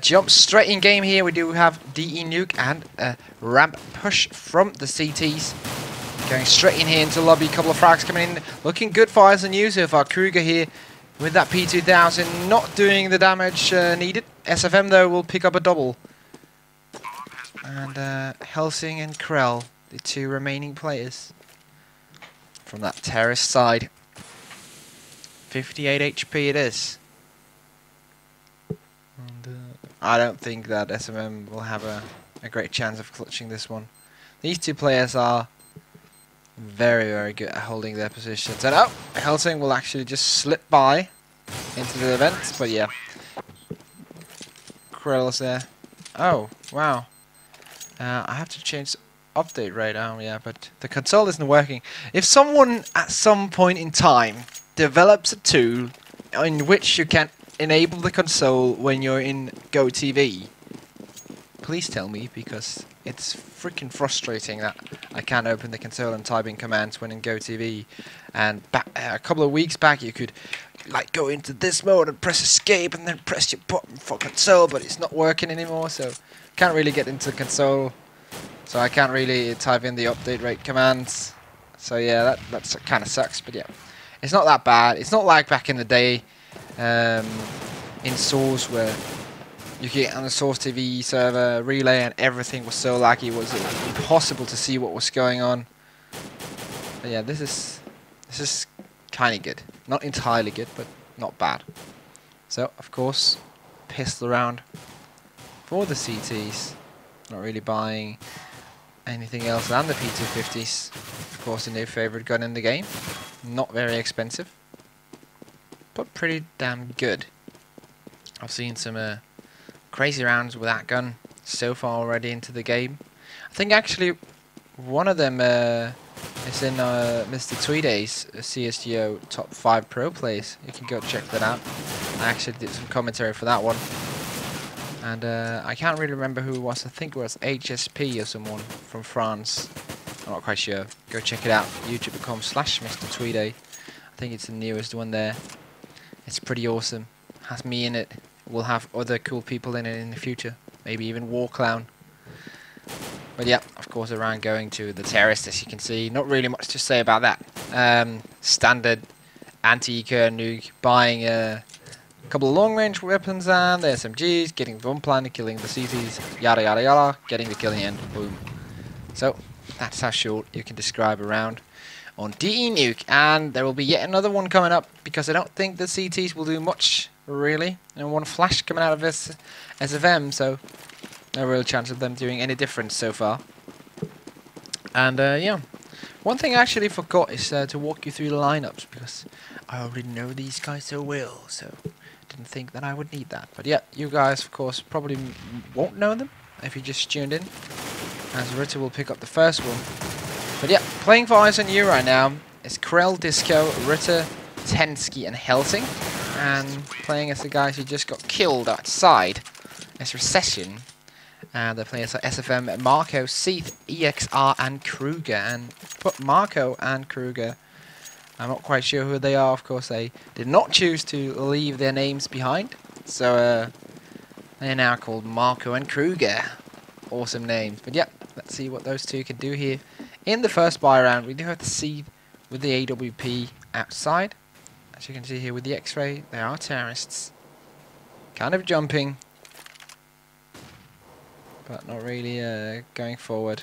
Jump straight in game here. We do have DE Nuke and a ramp push from the CTs. Going straight in here into lobby. Couple of frags coming in. Looking good for Eyes on You so far. Kruger here with that P2000. Not doing the damage needed. SFM though will pick up a double. And Helsing and Krell, the two remaining players from that terrace side. 58 HP it is. And, I don't think that SMM will have a great chance of clutching this one. These two players are very, very good at holding their positions. And oh, Helsing will actually just slip by into the event. But yeah, Krell's there. Oh, wow. I have to change update right now, yeah, but the console isn't working. If someone at some point in time develops a tool in which you can enable the console when you're in GoTV, please tell me, because it's freaking frustrating that I can't open the console and type in commands when in GoTV. And a couple of weeks back you could like go into this mode and press escape and then press your button for console, but it's not working anymore, so can't really get into the console. So I can't really type in the update rate commands. So yeah, that kind of sucks, but yeah. It's not that bad. It's not like back in the day in Source where you could get on the Source TV server relay and everything was so laggy it was impossible to see what was going on. But yeah, this is kind of good. Not entirely good, but not bad. So of course, pistol round for the CTs. Not really buying anything else than the P250s. Of course, a new favorite gun in the game. Not very expensive, but pretty damn good. I've seen some crazy rounds with that gun so far already into the game. I think actually one of them is in Mr. Tweeday's CSGO top 5 pro plays. You can go check that out. I actually did some commentary for that one. And I can't really remember who it was. I think it was HSP or someone from France. I'm not quite sure. Go check it out. YouTube.com/Mr. Tweeday. I think it's the newest one there. It's pretty awesome. Has me in it. We'll have other cool people in it in the future. Maybe even War Clown. But yeah, of course, around going to the terrace, as you can see. Not really much to say about that. Standard anti-eco nuke. Buying a couple of long-range weapons and the SMGs, getting the bomb plan, killing the CTs, yada yada yada, getting the killing end, boom. So that's how short you can describe a round on DE Nuke, and there will be yet another one coming up because I don't think the CTs will do much really. And one flash coming out of this SFM, so no real chance of them doing any difference so far. And yeah, one thing I actually forgot is to walk you through the lineups because I already know these guys so well, so didn't think that I would need that. But yeah, you guys of course probably won't know them if you just tuned in, as Ritter will pick up the first one. But yeah, playing for Eyes on You right now is Krell, Disco, Ritter, Tensky and Helsing. And playing as the guys who just got killed outside is Recession. And the players are SFM, Marco, Seath, EXR and Kruger. And put Marco and Kruger, I'm not quite sure who they are. Of course, they did not choose to leave their names behind. So they're now called Marco and Kruger. Awesome names. But yeah, let's see what those two can do here. In the first buy round, we do have to see with the AWP outside. As you can see here with the X-ray, they are terrorists. Kind of jumping, but not really going forward.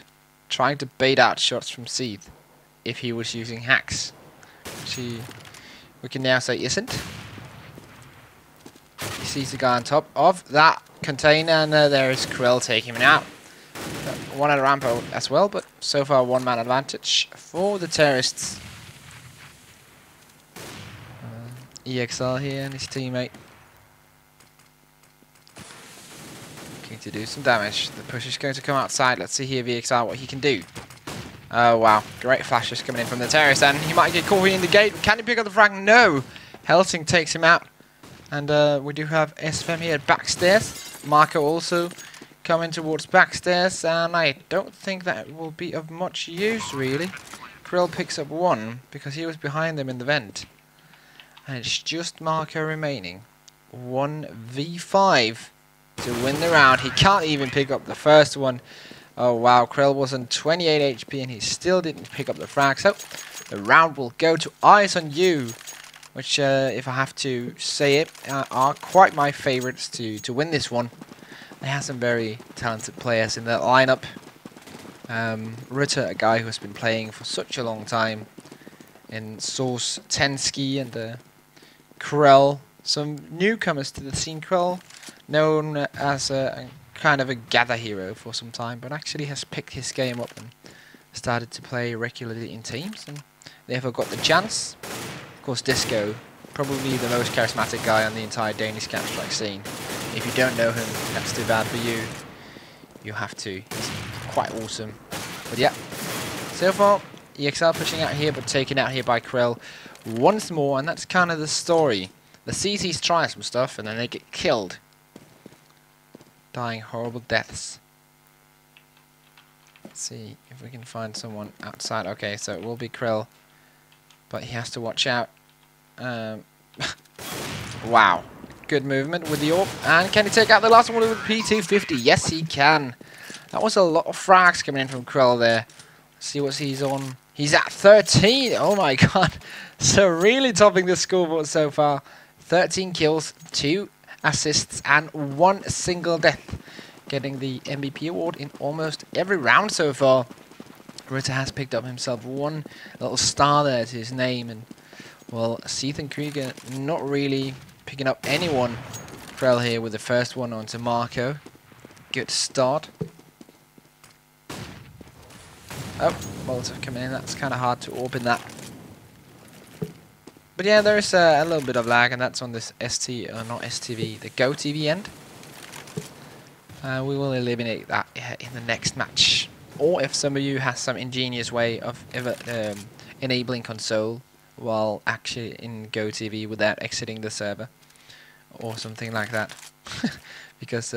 Trying to bait out shots from Seath if he was using hacks. We can now say isn't. He sees the guy on top of that container, and there is Krell taking him out. One at a ramp as well, but so far one man advantage for the terrorists. EXR here and his teammate looking to do some damage. The push is going to come outside. Let's see here VXR what he can do. Oh wow, great flashes coming in from the terrorist, and he might get caught here in the gate. Can he pick up the frag? No! Helsing takes him out. And we do have SFM here backstairs. Marco also coming towards backstairs, and I don't think that will be of much use really. Krell picks up one because he was behind them in the vent. And it's just Marco remaining. 1v5 to win the round. He can't even pick up the first one. Oh wow, Krell was on 28 HP and he still didn't pick up the frag. So the round will go to Eyes on You, which, if I have to say it, are quite my favorites to win this one. They have some very talented players in their lineup. Ritter, a guy who has been playing for such a long time. In Source, Tensky, and Krell. Some newcomers to the scene. Krell, known as a kind of a gather hero for some time, but actually has picked his game up and started to play regularly in teams, and therefore got the chance. Of course, Disco, probably the most charismatic guy on the entire Danish Counter-Strike scene. If you don't know him, that's too bad for you. You have to. He's quite awesome. But yeah, so far, EXL pushing out here, but taken out here by Krell once more, and that's kind of the story. The CCs try some stuff, and then they get killed. Dying horrible deaths. Let's see if we can find someone outside. Okay, so it will be Krell, but he has to watch out. Wow. Good movement with the AWP. And can he take out the last one with P250? Yes, he can. That was a lot of frags coming in from Krell there. Let's see what he's on. He's at 13. Oh my god. So really topping the scoreboard so far. 13 kills, 2 assists, and 1 single death. Getting the MVP award in almost every round so far. Ritter has picked up himself 1 little star there to his name. And, well, Seath and Krieger not really picking up anyone. Krell here with the first one onto Marco. Good start. Oh, Molotov coming in. That's kind of hard to open that. But yeah, there's a little bit of lag, and that's on this not STV, the Go TV end. We will eliminate that in the next match. Or if some of you has some ingenious way of enabling console while actually in Go TV without exiting the server. Or something like that. Because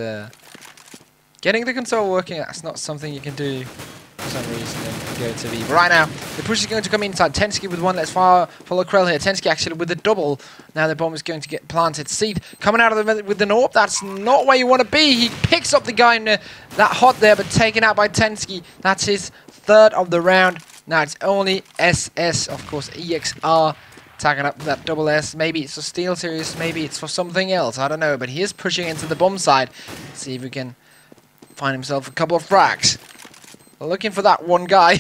getting the console working, that's not something you can do for some reason in Go TV. But right now, the push is going to come inside. Tensky with one. Let's follow Krell here. Tensky actually with the double. Now the bomb is going to get planted. Seed coming out of the with the AWP. That's not where you want to be. He picks up the guy in that hot there, but taken out by Tensky. That's his 3rd of the round. Now it's only SS, of course, EXR tagging up that double S. Maybe it's for Steel Series, maybe it's for something else. I don't know, but he is pushing into the bomb side. Let's see if we can find himself a couple of frags. Looking for that one guy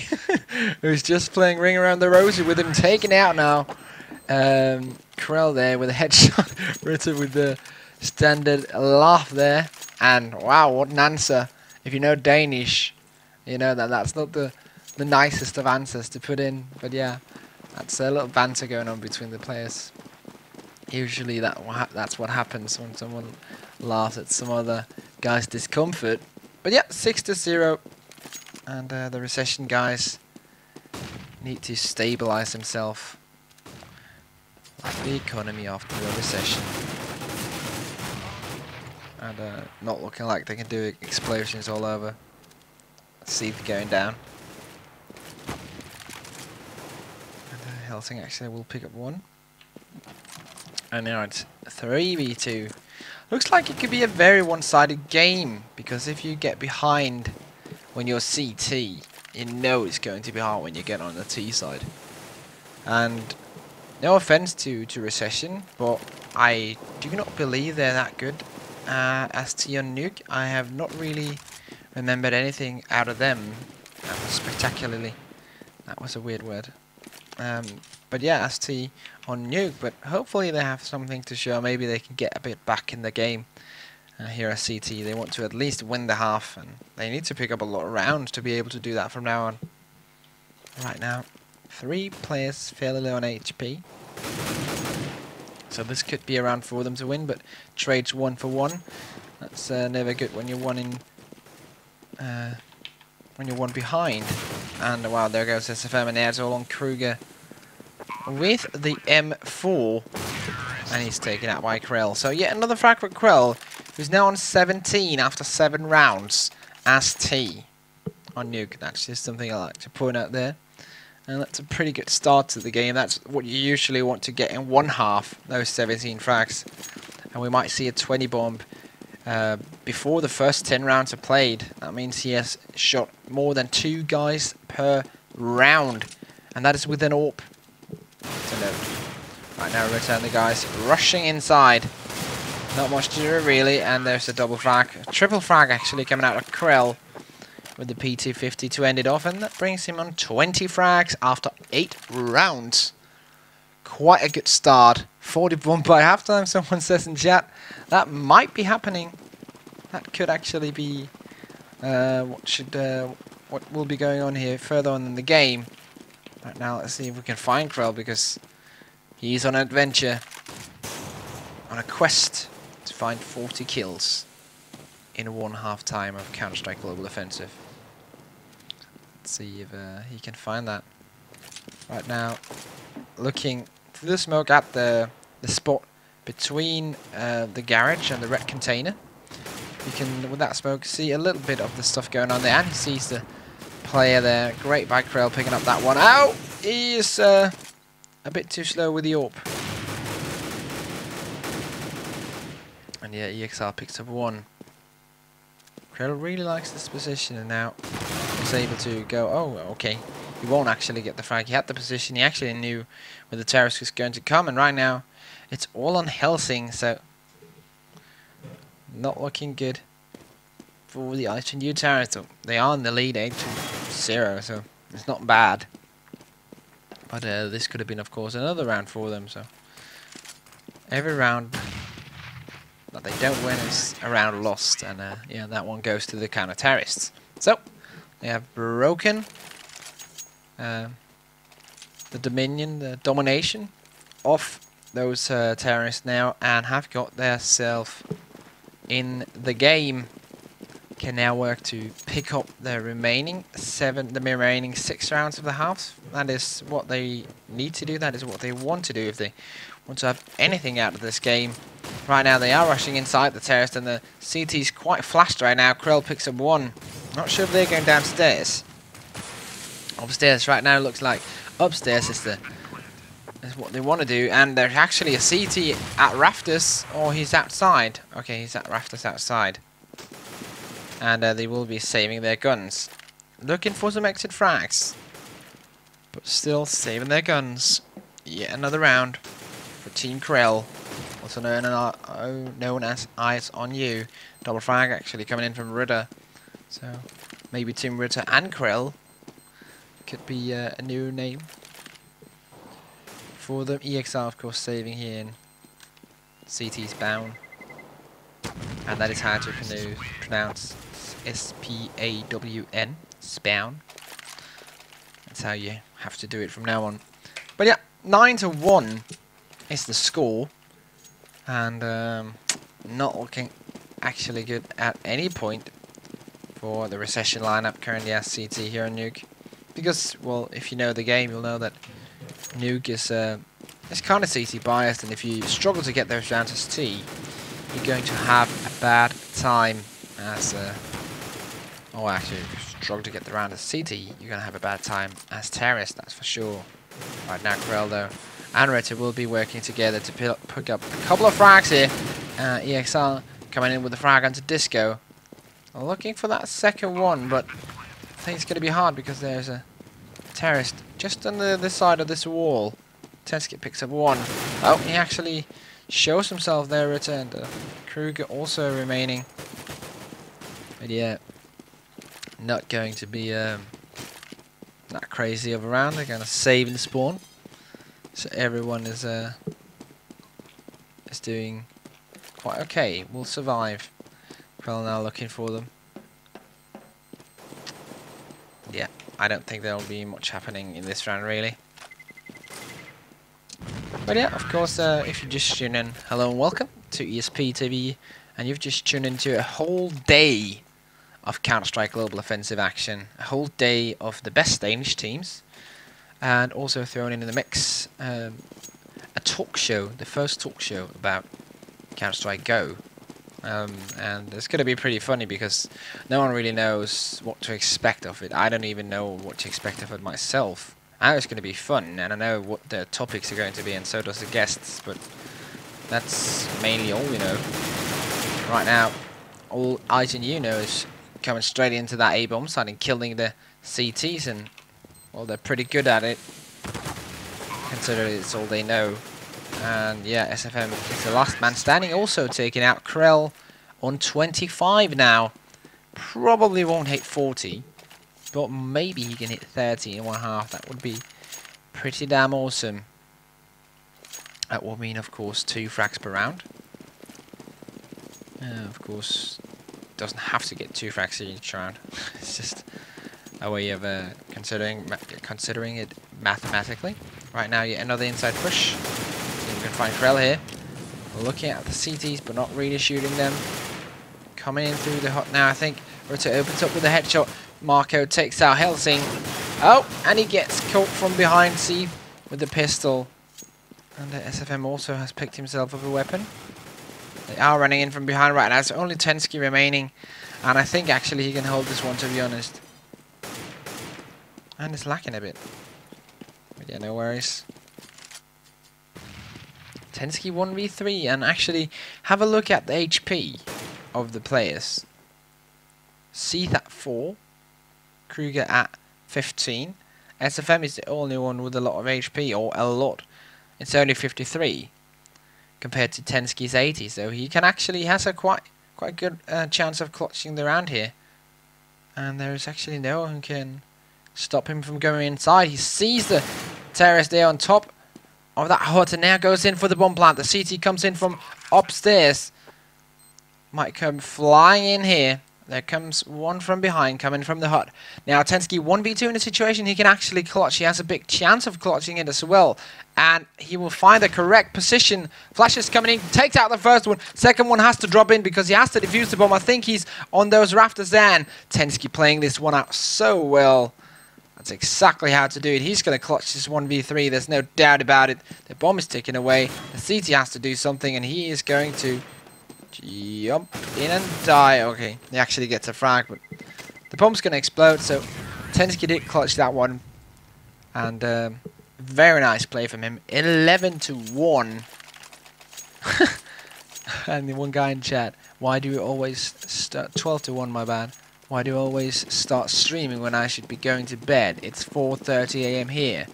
who's just playing Ring Around the Rosie with him taken out now. Krell there with a headshot. Ritter with the standard laugh there. And wow, what an answer. If you know Danish, you know that that's not the nicest of answers to put in. But yeah, that's a little banter going on between the players. Usually that's what happens when someone laughs at some other guy's discomfort. But yeah, 6-0. And the Recession guys need to stabilize themselves. Like the economy after the recession. And not looking like they can do explosions all over. Seath going down. And Helsing actually will pick up 1. And now it's 3v2. Looks like it could be a very one-sided game. Because if you get behind when you're CT, you know it's going to be hard when you get on the T side. And no offense to Recession, but I do not believe they're that good as T on Nuke. I have not really remembered anything out of them spectacularly. That was a weird word. But yeah, as T on Nuke, but hopefully they have something to show. Maybe they can get a bit back in the game. Here at CT, they want to at least win the half, and they need to pick up a lot of rounds to be able to do that from now on. Right now, 3 players fairly low on HP. So this could be a round for them to win, but trades 1 for 1. That's never good when you're one behind. And wow, there goes SFM, and it's all on Kruger with the M4, and he's taken out by Krell. So yet another frag for Krell, who's now on 17 after 7 rounds as T on Nuke. That's just something I like to point out there. And that's a pretty good start to the game. That's what you usually want to get in one half, those 17 frags. And we might see a 20 bomb before the first 10 rounds are played. That means he has shot more than 2 guys per round, and that is with an AWP. To note. Right now, return the guys rushing inside. Not much to do really, and there's a double frag, a triple frag actually coming out of Krell with the P250 to end it off, and that brings him on 20 frags after 8 rounds. Quite a good start. 41 by halftime, someone says in chat. That might be happening. That could actually be what will be going on here further on in the game. Right now, let's see if we can find Krell, because he's on an adventure, on a quest to find 40 kills in 1 half-time of Counter-Strike Global Offensive. Let's see if he can find that. Right now, looking through the smoke at the spot between the garage and the red container. You can, with that smoke, see a little bit of the stuff going on there, and he sees the player there. Great by Krell picking up that one. Ow! He is a bit too slow with the AWP. And yeah, EXR picks up 1. Krell really likes this position, and now he's able to go, oh, okay. He won't actually get the frag. He had the position. He actually knew where the terrorist was going to come, and right now it's all on Helsing, so not looking good for the ITNU terrorists. They are in the lead 8-0, so it's not bad. But this could have been, of course, another round for them. So every round that they don't win is a round lost, and yeah, that one goes to the counter-terrorists. So they have broken the dominion, the domination of those terrorists now, and have got themselves in the game. Can now work to pick up the remaining 6 rounds of the half. That is what they need to do. That is what they want to do if they want to have anything out of this game. Right now they are rushing inside the terrorist, and the CT's quite flashed right now. Krell picks up 1. Not sure if they're going downstairs. Upstairs right now looks like upstairs is what they want to do, and there's actually a CT at rafters, or he's outside. Okay, he's at rafters outside. And they will be saving their guns. Looking for some exit frags, but still saving their guns. Yet another round for Team Krell, also known as Eyes on You. Double frag actually coming in from Ritter. So maybe Team Ritter and Krell could be a new name for them. EXR, of course, saving here in CT's bound. And that is how to pronounce S-P-A-W-N, Spawn. That's how you have to do it from now on. But yeah, 9-1 is the score. And not looking actually good at any point for the Recession lineup currently as CT here on Nuke. Because, well, if you know the game, you'll know that Nuke is kind of CT biased, and if you struggle to get those rounds as T, you're going to have a bad time as oh, actually, if you struggle to get the round as CT, you're going to have a bad time as terrorist, that's for sure. Right now, Krell, though, and Ritter will be working together to pick up a couple of frags here. EXR coming in with the frag onto Disco. Looking for that second one, but I think it's going to be hard because there's a terrorist just on this side of this wall. Teskit picks up 1. Oh, he actually shows himself there, Ritter, and Kruger also remaining. But yeah, not going to be that crazy of a round. They're going to save the spawn, so everyone is doing quite okay. Will survive. Krell now looking for them. Yeah, I don't think there will be much happening in this round really. But yeah, of course, if you just tune in, hello and welcome to ESP TV, and you've just tuned into a whole day of Counter-Strike Global Offensive action, a whole day of the best Danish teams, and also thrown in the mix a talk show, the first talk show about Counter-Strike Go. And it's going to be pretty funny because no one really knows what to expect of it. I don't even know what to expect of it myself. I know it's going to be fun, and I know what the topics are going to be, and so does the guests, but that's mainly all we know. Right now, all IGNU know is coming straight into that A-bomb site and killing the CTs, and well, they're pretty good at it, considering it's all they know. And yeah, SFM is the last man standing, also taking out Krell on 25 now. Probably won't hit 40, but maybe he can hit 30 and 1/2. That would be pretty damn awesome. That will mean, of course, 2 frags per round. Of course, doesn't have to get 2 frags each round. It's just a way of considering it mathematically. Right now, yet another inside push. See if we can find Krell here. Looking at the CTs, but not really shooting them. Coming in through the hut now, I think. Rutter opens up with a headshot. Marco takes out Helsing. Oh, and he gets caught from behind, see, with the pistol. And SFM also has picked himself up a weapon. They are running in from behind right now. There's only Tensky remaining. And I think actually he can hold this one, to be honest. And it's lacking a bit. But yeah, no worries. Tensky 1v3. And actually, have a look at the HP of the players. Seath at 4. Kruger at 15. SFM is the only one with a lot of HP, or a lot. It's only 53 compared to Tensky's 80, so he can actually has a quite good chance of clutching the round here. And there is actually no one who can stop him from going inside. He sees the terrorist there on top of that hut and now goes in for the bomb plant. The CT comes in from upstairs. Might come flying in here. There comes one from behind, coming from the hut. Now, Tensky 1v2 in a situation he can actually clutch. He has a big chance of clutching it as well. And he will find the correct position. Flashes coming in, takes out the first one. Second one has to drop in because he has to defuse the bomb. I think he's on those rafters there. And Tensky playing this one out so well. That's exactly how to do it. He's going to clutch this 1v3. There's no doubt about it. The bomb is taken away. The CT has to do something, and he is going to jump in and die. Okay, he actually gets a frag, but the bomb's going to explode, so Tensky did clutch that one. And very nice play from him. 11-1. And the one guy in chat, why do you always start 12-1, my bad. Why do you always start streaming when I should be going to bed? It's 4:30 AM here.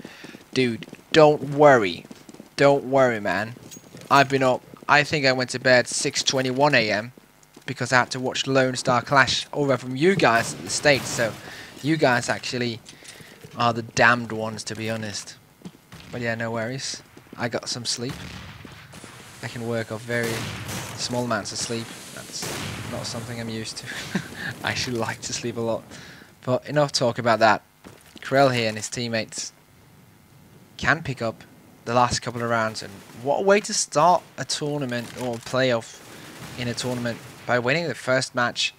Dude, don't worry. Don't worry, man. I've been up. I think I went to bed 6:21 AM because I had to watch Lone Star Clash over from you guys in the States. So you guys actually are the damned ones, to be honest. But yeah, no worries. I got some sleep. I can work off very small amounts of sleep. That's not something I'm used to. I actually like to sleep a lot. But enough talk about that. Krell here and his teammates can pick up the last couple of rounds, and what a way to start a tournament or a playoff in a tournament by winning the first match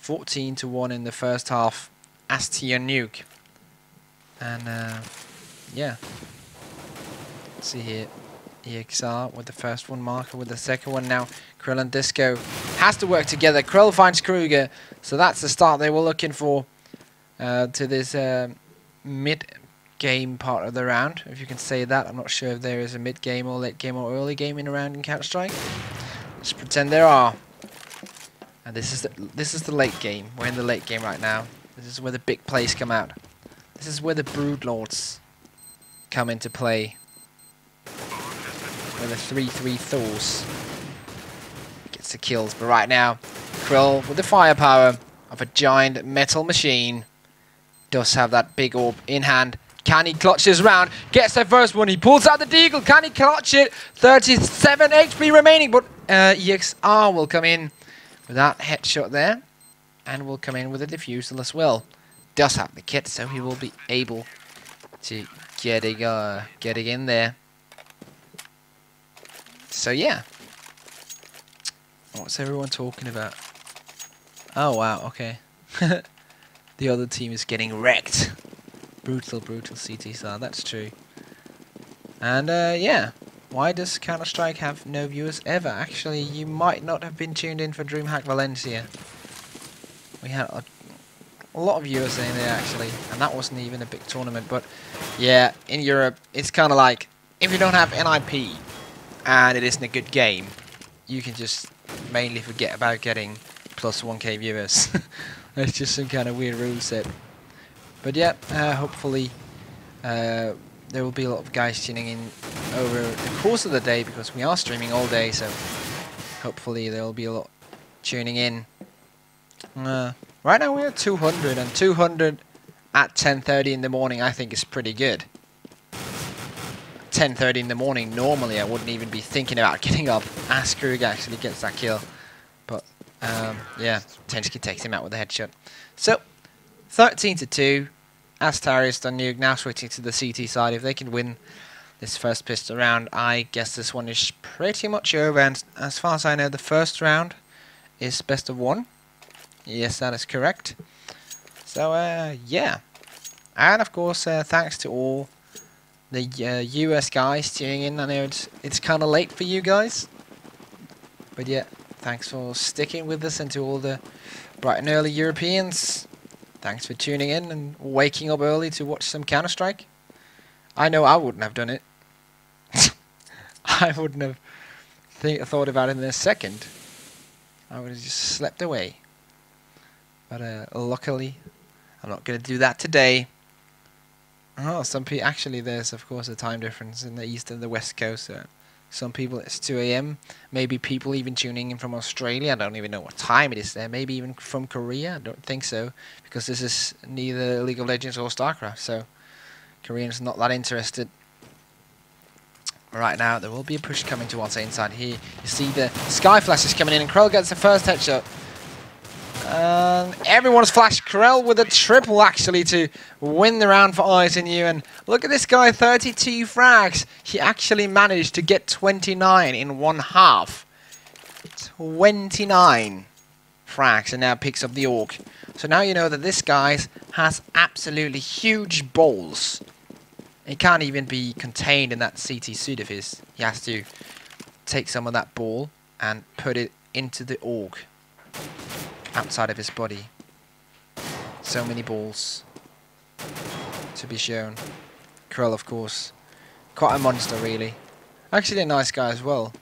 14-1 in the first half as Tia Nuke. And yeah, let's see here, EXR with the first one, Marker with the second one. Now Krell and Disco has to work together. Krell finds Kruger, so that's the start they were looking for to this mid-game part of the round, if you can say that. I'm not sure if there is a mid-game or late-game or early game in a round in Counter-Strike. Let's pretend there are. And this is the late game. We're in the late game right now. This is where the big plays come out. This is where the Broodlords come into play. Where the 3-3 Thors gets the kills. But right now, Krell with the firepower of a giant metal machine does have that big orb in hand. Can he clutch this round? Gets the first one. He pulls out the deagle. Can he clutch it? 37 HP remaining, but EXR will come in with that headshot there, and will come in with a defusal as well. Does have the kit, so he will be able to getting in there. So yeah, what's everyone talking about? Oh wow, okay. The other team is getting wrecked. Brutal CT star, that's true. And yeah, why does Counter-Strike have no viewers ever? Actually, you might not have been tuned in for DreamHack Valencia. We had a lot of viewers in there actually, and that wasn't even a big tournament. But yeah, in Europe, it's kind of like, if you don't have NIP and it isn't a good game, you can just mainly forget about getting plus 1k viewers. It's just some kind of weird rule set. But yeah, hopefully there will be a lot of guys tuning in over the course of the day, because we are streaming all day, so hopefully there will be a lot tuning in. Right now we're at 200, and 200 at 10:30 in the morning I think is pretty good. 10:30 in the morning, normally I wouldn't even be thinking about getting up as Krug actually gets that kill. But yeah, Tensky takes him out with a headshot. So 13-2, Astarius done nuke, now switching to the CT side. If they can win this first pistol round, I guess this one is pretty much over. And as far as I know, the first round is best of 1. Yes, that is correct. So yeah, and of course thanks to all the US guys tuning in. I know it's kind of late for you guys, but yeah, thanks for sticking with us, and to all the bright and early Europeans, thanks for tuning in and waking up early to watch some Counter-Strike. I know I wouldn't have done it. I wouldn't have thought about it in a second. I would have just slept away. But luckily, I'm not going to do that today. Oh, some people, actually there's of course a time difference in the east and the west coast. So some people it's 2 AM. Maybe people even tuning in from Australia. I don't even know what time it is there. Maybe even from Korea. I don't think so, because this is neither League of Legends or StarCraft. So Koreans not that interested. Right now there will be a push coming towards the inside here. You see the sky flashes coming in, and Krell gets the first headshot. Everyone's flashed. Krell with a triple actually to win the round for ISNU. And look at this guy, 32 frags. He actually managed to get 29 in one half. 29 frags, and now picks up the AUG. So now you know that this guy has absolutely huge balls. He can't even be contained in that CT suit of his. He has to take some of that ball and put it into the AUG outside of his body. So many balls to be shown. Krell, of course, quite a monster really. Actually a nice guy as well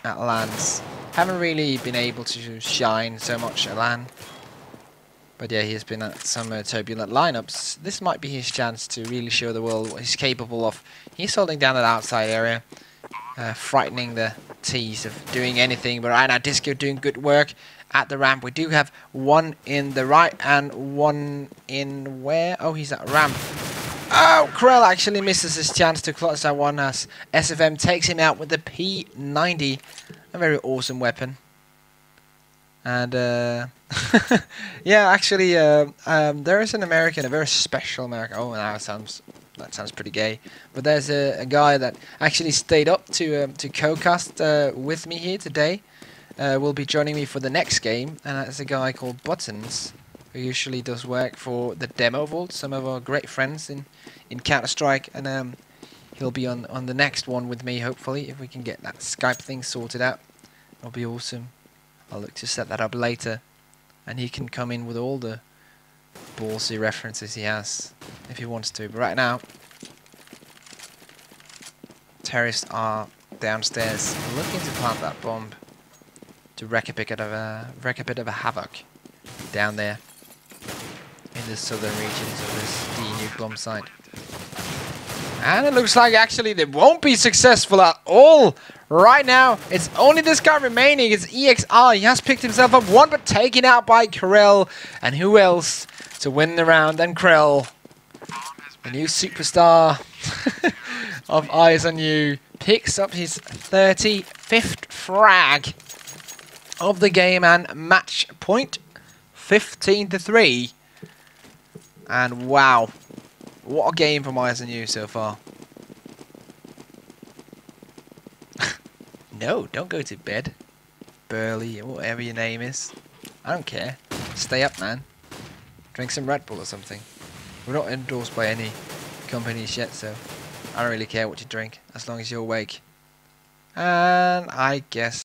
at LANs. Haven't really been able to shine so much at LAN. But yeah, he has been at some turbulent lineups. This might be his chance to really show the world what he's capable of. He's holding down that outside area, frightening the T's of doing anything. But right now, Disco doing good work at the ramp. We do have one in the right and one in where? Oh, he's at ramp. Oh, Krell actually misses his chance to clutch that one as SFM takes him out with the P90. A very awesome weapon. And yeah, actually, there is an American, a very special American. Oh, now that sounds pretty gay. But there's a guy that actually stayed up to co-cast with me here today. Will be joining me for the next game, and that's a guy called Buttons, who usually does work for the Demo Vault, some of our great friends in Counter-Strike, and he'll be on the next one with me, hopefully, if we can get that Skype thing sorted out. It'll be awesome. I'll look to set that up later, and he can come in with all the ballsy references he has, if he wants to. But right now, terrorists are downstairs looking to plant that bomb to wreak a bit of a havoc down there in the southern regions of this D-nuke bomb site. And it looks like actually they won't be successful at all. Right now, it's only this guy remaining. It's EXR. He has picked himself up one, but taken out by Krell. And who else to win the round than Krell? The new superstar of ISNU picks up his 35th frag of the game and match point, 15-3. And wow, what a game from ISNU so far. No, don't go to bed, Burley, or whatever your name is. I don't care. Stay up, man. Drink some Red Bull or something. We're not endorsed by any companies yet, so I don't really care what you drink, as long as you're awake. And I guess